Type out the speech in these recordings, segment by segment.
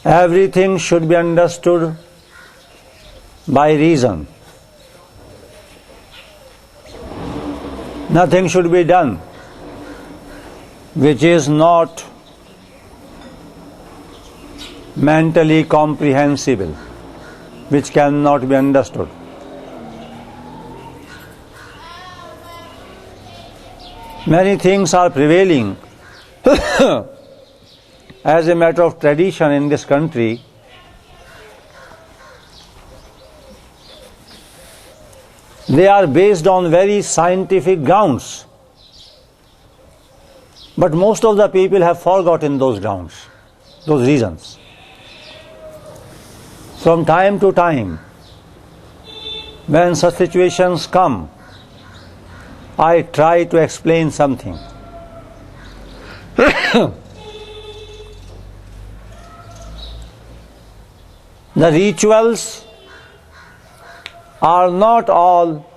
Everything should be understood by reason. Nothing should be done which is not mentally comprehensible, which cannot be understood. Many things are prevailing as a matter of tradition in this country. They are based on very scientific grounds. But most of the people have forgotten those grounds, those reasons. From time to time, when such situations come, I try to explain something. The rituals are not all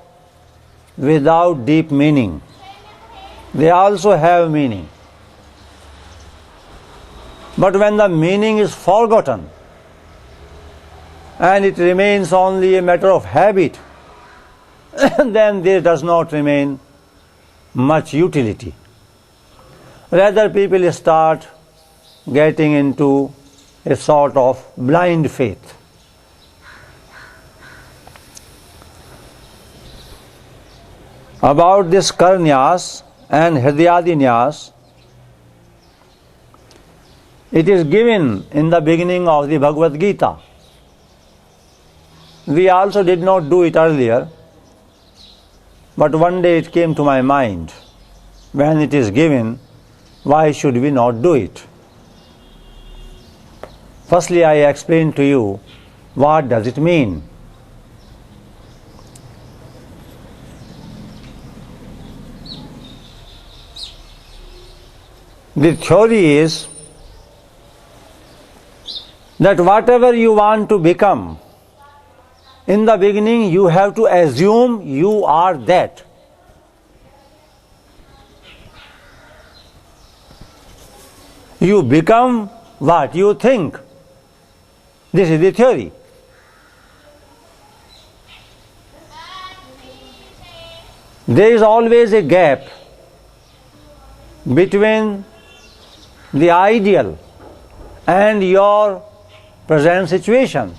without deep meaning. They also have meaning. But when the meaning is forgotten and it remains only a matter of habit, then there does not remain much utility. Rather, people start getting into a sort of blind faith. About this Karnyas and Hridayadinyas, it is given in the beginning of the Bhagavad Gita. We also did not do it earlier, but one day it came to my mind, when it is given, why should we not do it? Firstly, I explain to you what does it mean. The theory is that whatever you want to become, in the beginning you have to assume you are that. You become what you think. This is the theory. There is always a gap between the ideal and your present situation,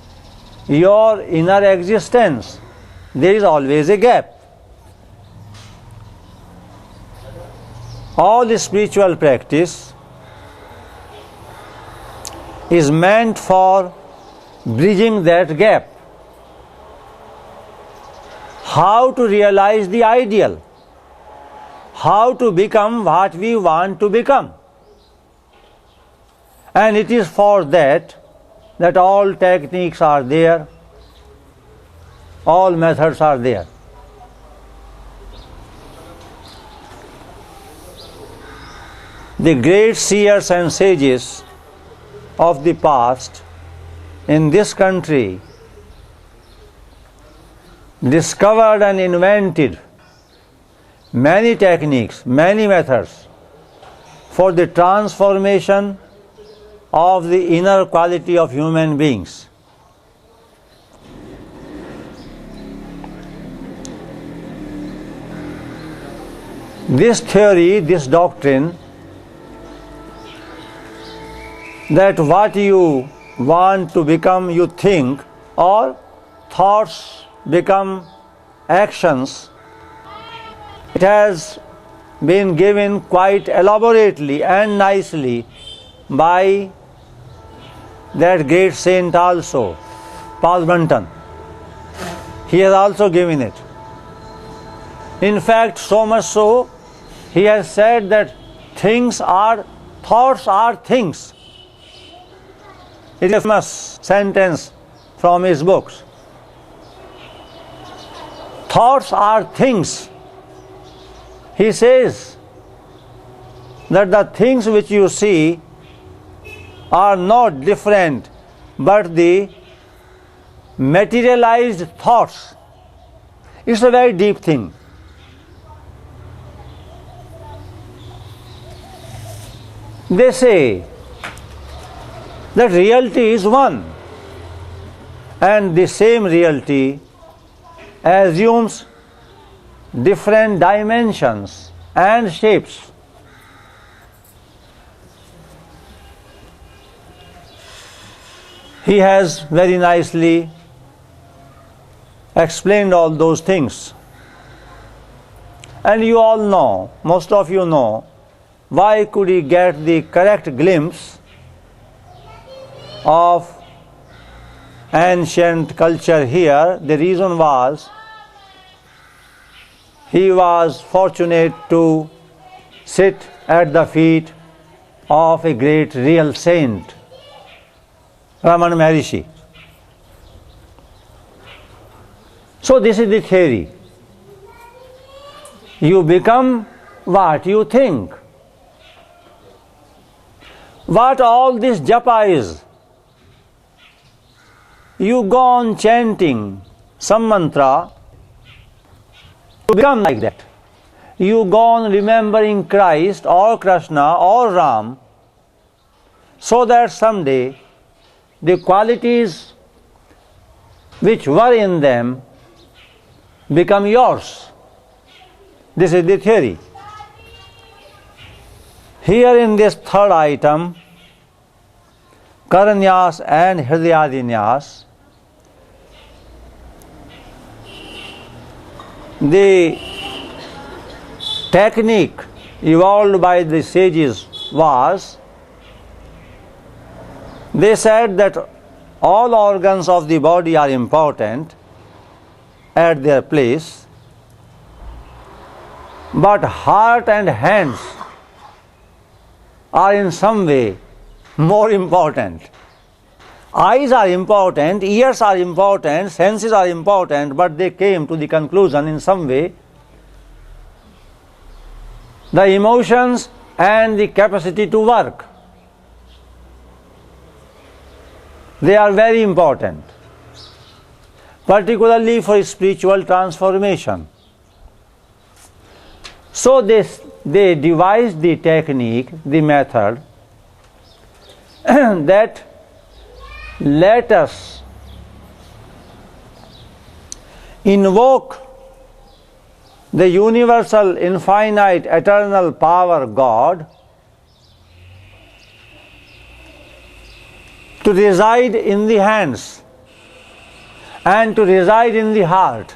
your inner existence. There is always a gap. All spiritual practice is meant for bridging that gap. How to realize the ideal, how to become what we want to become. And it is for that all techniques are there, all methods are there. The great seers and sages of the past in this country discovered and invented many techniques, many methods for the transformation of the inner quality of human beings. This theory, this doctrine, that what you want to become you think, or thoughts become actions, it has been given quite elaborately and nicely by that great saint also, Paul Brunton. He has also given it. In fact, so much so, he has said that thoughts are things. It is a famous sentence from his books. Thoughts are things. He says that the things which you see are not different but the materialized thoughts. It's a very deep thing. They say that reality is one, and the same reality assumes different dimensions and shapes. He has very nicely explained all those things. And you all know, most of you know, why could he get the correct glimpse of ancient culture here? The reason was he was fortunate to sit at the feet of a great real saint, Ramana Maharishi. So this is the theory. You become what you think. What all this japa is. You go on chanting some mantra, you become like that. You go on remembering Christ or Krishna or Ram, so that someday the qualities which were in them become yours. This is the theory. Here in this third item, Karanyas and Hridayadinyas, the technique evolved by the sages was, they said that all organs of the body are important at their place, but heart and hands are in some way more important. Eyes are important, ears are important, senses are important, but they came to the conclusion in some way the emotions and the capacity to work, they are very important, particularly for spiritual transformation. So they devised the technique, the method, that let us invoke the universal, infinite, eternal power God to reside in the hands and to reside in the heart.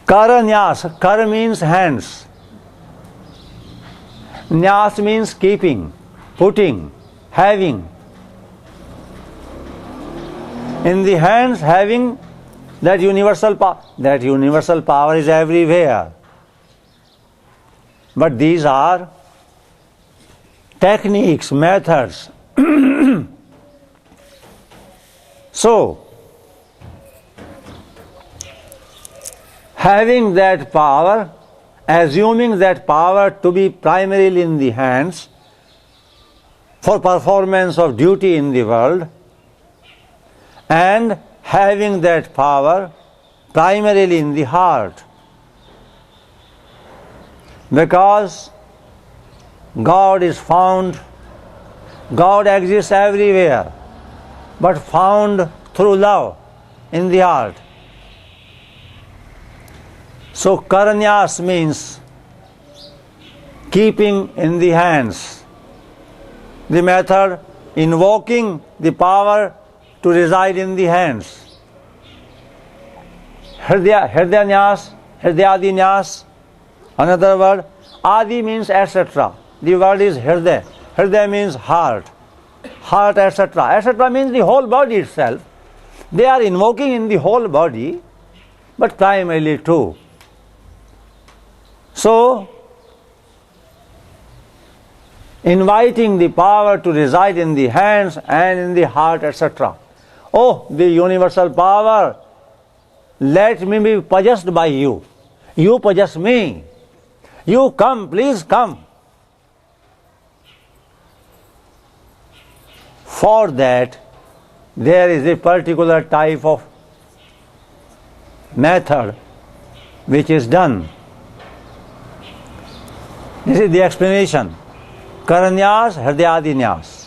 Karanyas, kar means hands, nyas means keeping, putting, having. In the hands, having that universal power. That universal power is everywhere. But these are techniques, methods. So, having that power, assuming that power to be primarily in the hands for performance of duty in the world, and having that power primarily in the heart, because God is found, God exists everywhere, but found through love in the heart. So karanyas means keeping in the hands. The method, invoking the power to reside in the hands. Hridayanyas, Hridayadinyas, another word. Adi means etc. The word is Hriday. Hriday means heart. Heart, etc. Etc. means the whole body itself. They are invoking in the whole body, but primarily too. So, inviting the power to reside in the hands and in the heart, etc. Oh, the universal power, let me be possessed by you. You possess me. You come, please come. For that, there is a particular type of method which is done. This is the explanation. Karanyas, Hridayadi Nyas.